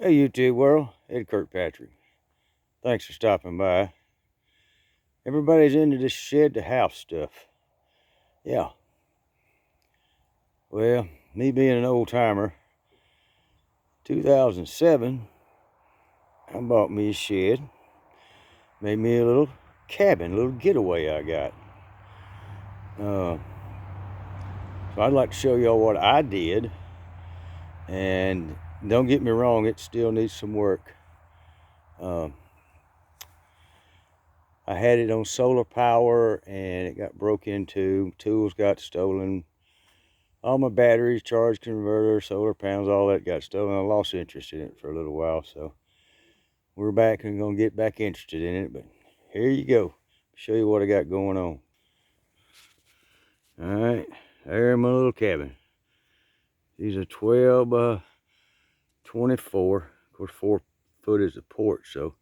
Hey YouTube world, Ed Kirkpatrick. Thanks for stopping by. Everybody's into this shed to house stuff. Yeah. Well, me being an old timer, 2007, I bought me a shed. Made me a little cabin, a little getaway I got. So I'd like to show y'all what I did. And don't get me wrong, it still needs some work. I had it on solar power and it got broke into. Tools got stolen. All my batteries, charge converter, solar panels, all that got stolen. I lost interest in it for a little while, so we're back and gonna get back interested in it. But here you go. Show you what I got going on. All right, there's my little cabin. These are 12 by 24. Of course, 4 foot is the porch, so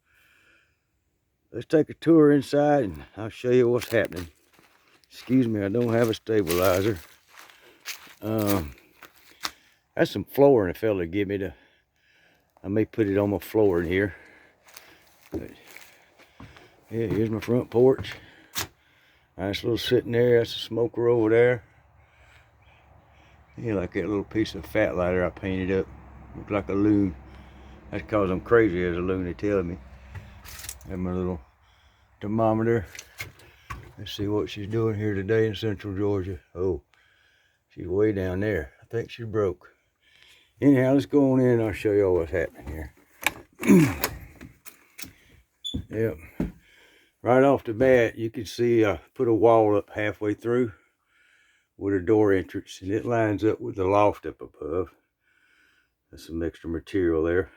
let's take a tour inside and I'll show you what's happening. Excuse me, I don't have a stabilizer. That's some flooring a fella give me to. I may put it on my floor in here. But yeah, here's my front porch. Nice little sitting there. That's a smoker over there. Yeah, like that little piece of fat lighter I painted up. Looks like a loon. That's because I'm crazy as a loon, they tell me. And my little thermometer. Let's see what she's doing here today in central Georgia. Oh, she's way down there. I think she broke. Anyhow, let's go on in and I'll show y'all what's happening here. Yep. Right off the bat, you can see I put a wall up halfway through with a door entrance, and it lines up with the loft up above. That's some extra material there.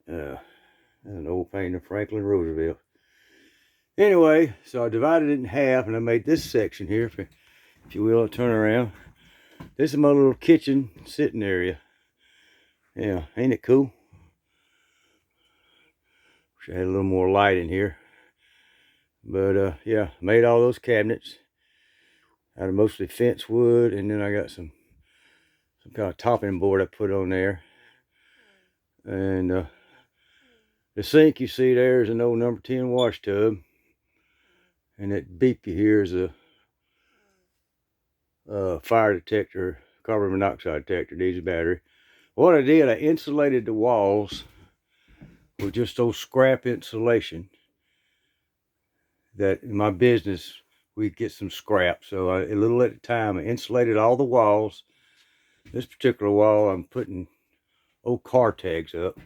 An old painting of Franklin Roosevelt. Anyway, so I divided it in half, and I made this section here, if you will, I'll turn around. This is my little kitchen sitting area. Yeah, ain't it cool? Wish I had a little more light in here. But yeah, made all those cabinets out of mostly fence wood, and then I got some kind of topping board I put on there. And the sink you see there is an old number 10 wash tub. And that beep you hear is a fire detector, carbon monoxide detector, needs a battery. What I did, I insulated the walls with just those scrap insulation. That in my business, we get some scrap. So a little at a time, I insulated all the walls. This particular wall, I'm putting old car tags up.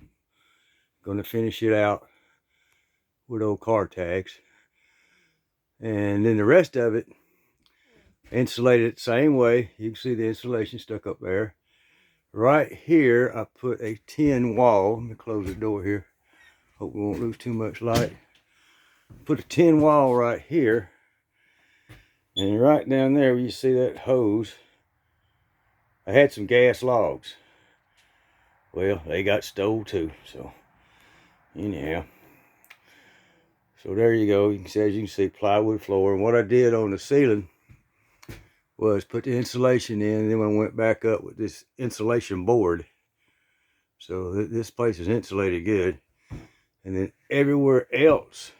Going to finish it out with old car tags. And then the rest of it, insulated the same way. You can see the insulation stuck up there. Right here, I put a tin wall. Let me close the door here. Hope we won't lose too much light. Put a tin wall right here. And right down there, where you see that hose, I had some gas logs. Well, they got stole too, so anyhow. So there you go. You can see, as you can see, plywood floor. And what I did on the ceiling was put the insulation in, and then I went back up with this insulation board. So this place is insulated good. And then everywhere else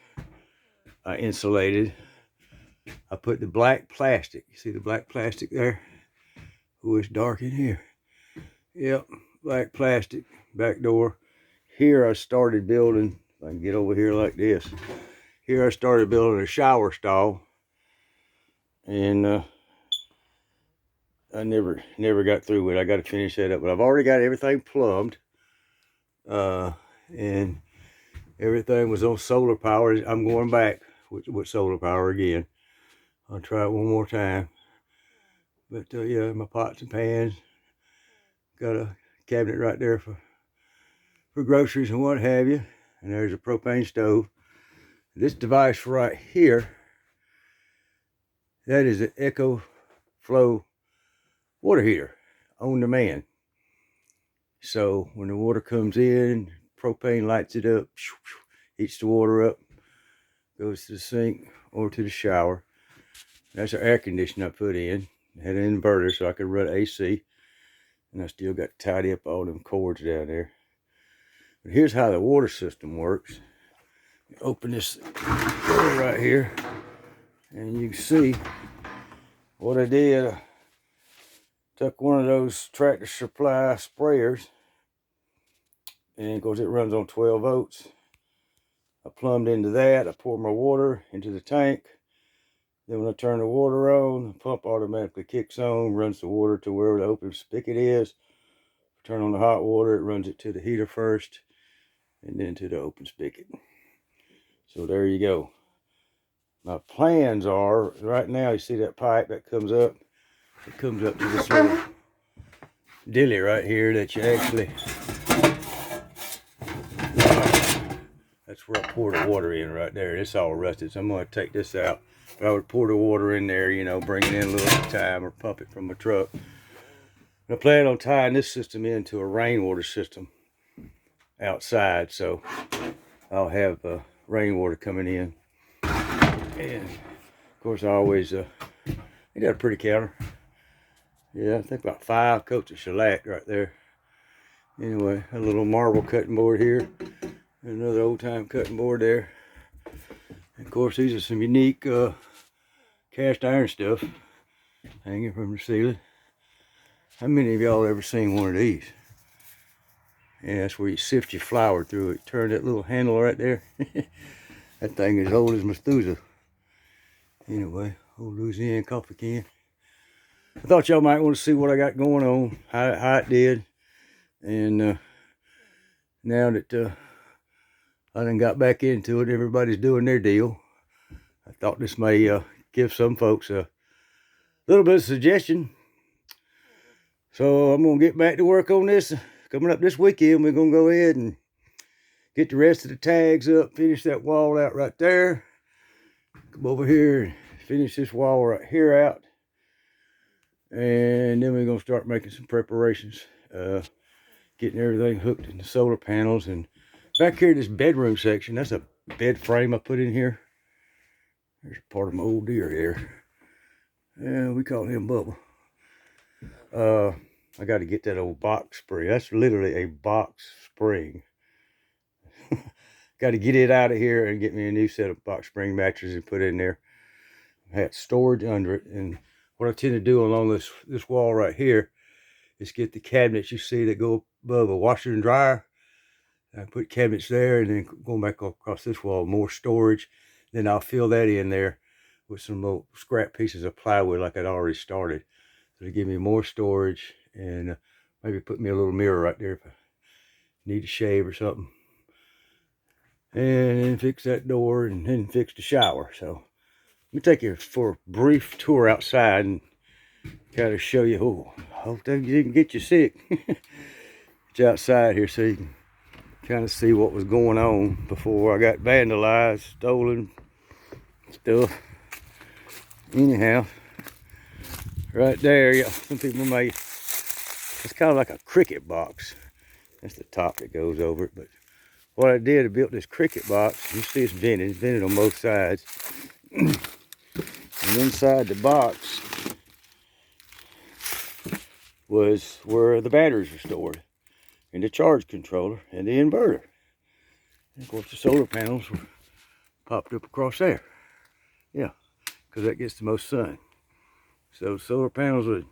I insulated, I put the black plastic. You see the black plastic there? Oh, it's dark in here. Yep, black plastic, back door. Here I started building, if I can get over here like this. Here I started building a shower stall. And I never got through with it. I got to finish that up. But I've already got everything plumbed. And everything was on solar power. I'm going back with solar power again. I'll try it one more time. But yeah, my pots and pans. Got a cabinet right there for groceries and what have you. And there's a propane stove. This device right here, that is an EcoFlow water heater on demand. So when the water comes in, propane lights it up, heats the water up, goes to the sink or to the shower. That's our air conditioner I put in. I had an inverter so I could run AC. And I still got to tidy up all them cords down there. But here's how the water system works. Open this door right here, and you can see what I did. I took one of those Tractor Supply sprayers, and of course it runs on 12 volts. I plumbed into that. I poured my water into the tank. Then when I turn the water on, the pump automatically kicks on, runs the water to where the open spigot is. Turn on the hot water, it runs it to the heater first, and then to the open spigot. So there you go. My plans are, right now you see that pipe that comes up? It comes up to this little dilly right here that you actually, that's where I pour the water in right there. It's all rusted, so I'm going to take this out. But I would pour the water in there, you know, bring it in a little at a time, or pump it from my truck. And I plan on tying this system into a rainwater system outside, so I'll have rainwater coming in. And of course I always, they got a pretty counter. Yeah, I think about 5 coats of shellac right there. Anyway, a little marble cutting board here. Another old time cutting board there. And of course these are some unique cast iron stuff hanging from the ceiling. How many of y'all ever seen one of these? Yeah, that's where you sift your flour through it. Turn that little handle right there. That thing is as old as Methuselah. Anyway, old Louisiana coffee can. I thought y'all might want to see what I got going on, how it did. And now that I done got back into it, everybody's doing their deal. I thought this may give some folks a little bit of suggestion. So I'm going to get back to work on this. Coming up this weekend, we're going to go ahead and get the rest of the tags up, finish that wall out right there. Come over here and finish this wall right here out. And then we're going to start making some preparations. Getting everything hooked in the solar panels. And back here, this bedroom section, that's a bed frame I put in here. There's part of my old deer here. Yeah, we call him Bubba. I got to get that old box spring. That's literally a box spring. Got to get it out of here and get me a new set of box spring mattresses and put in there. I had storage under it, and what I tend to do along this wall right here is get the cabinets you see that go above a washer and dryer. I put cabinets there, and then going back across this wall, more storage. Then I'll fill that in there with some little scrap pieces of plywood like I'd already started. So to give me more storage, and maybe put me a little mirror right there if I need to shave or something. And then fix that door, and then fix the shower. So let me take you for a brief tour outside and kind of show you. Oh, I hope that didn't get you sick. Get you outside here so you can kind of see what was going on before I got vandalized, stolen stuff. Anyhow, right there, yeah, some people made, it's kind of like a cricket box. That's the top that goes over it. But what I did, I built this cricket box. You see it's vented on both sides. And inside the box was where the batteries were stored, and the charge controller, and the inverter. And of course the solar panels were popped up across there. Yeah, because that gets the most sun. So solar panels would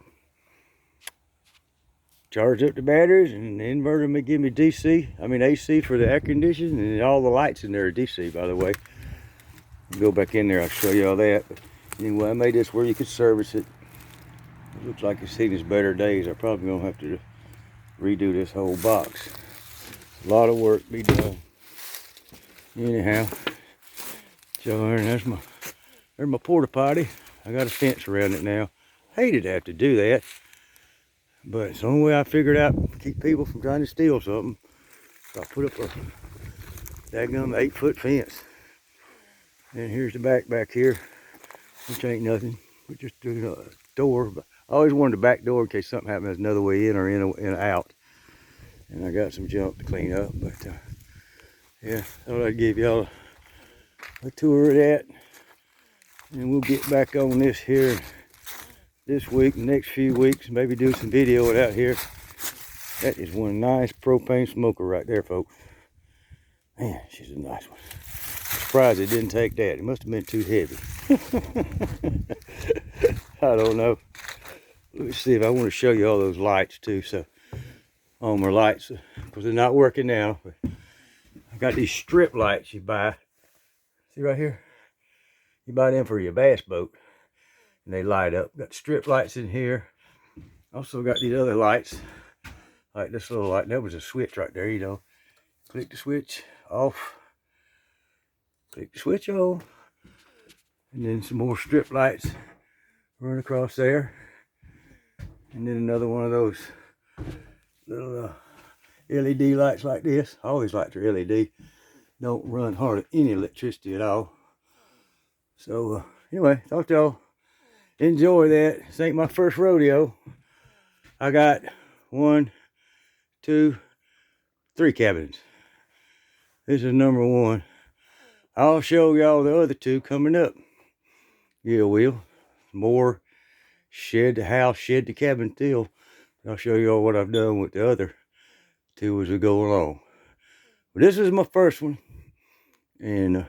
charge up the batteries, and the inverter may give me AC for the air conditioning, and all the lights in there are DC, by the way. Go back in there, I'll show you all that. But anyway, I made this where you could service it. It looks like it's seen its better days. I'm probably gonna have to redo this whole box. A lot of work to be done. Anyhow, so there's my porta potty. I got a fence around it now. Hated to have to do that, but it's the only way I figured out to keep people from trying to steal something. So I put up a daggum 8-foot fence. And here's the back here, which ain't nothing, but just a door. But I always wanted a back door in case something happened. There's another way in or in and out. And I got some junk to clean up, but yeah, thought I'd give y'all a tour of that. And we'll get back on this here this week, the next few weeks, maybe do some video out here. That is one nice propane smoker right there, folks. Man, she's a nice one. I'm surprised it didn't take that. It must have been too heavy. I don't know. Let me see if I want to show you all those lights too. So, on my lights, because they're not working now. But I got these strip lights you buy. See right here? You buy them for your bass boat. And they light up. Got strip lights in here. Also got these other lights. Like this little light. That was a switch right there, you know. Click the switch off. Click the switch on. And then some more strip lights run across there. And then another one of those little LED lights like this. I always like their LED. Don't run hardly any electricity at all. So anyway, thought y'all enjoy that. This ain't my first rodeo. I got 1, 2, 3 cabins. This is number 1. I'll show y'all the other 2 coming up. Yeah, will. More shed the house, shed the cabin deal. I'll show y'all what I've done with the other 2 as we go along. But this is my first one. And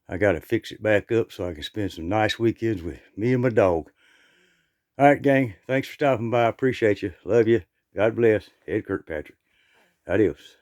I got to fix it back up so I can spend some nice weekends with me and my dog. All right, gang. Thanks for stopping by. I appreciate you. Love you. God bless. Ed Kirkpatrick. Adios.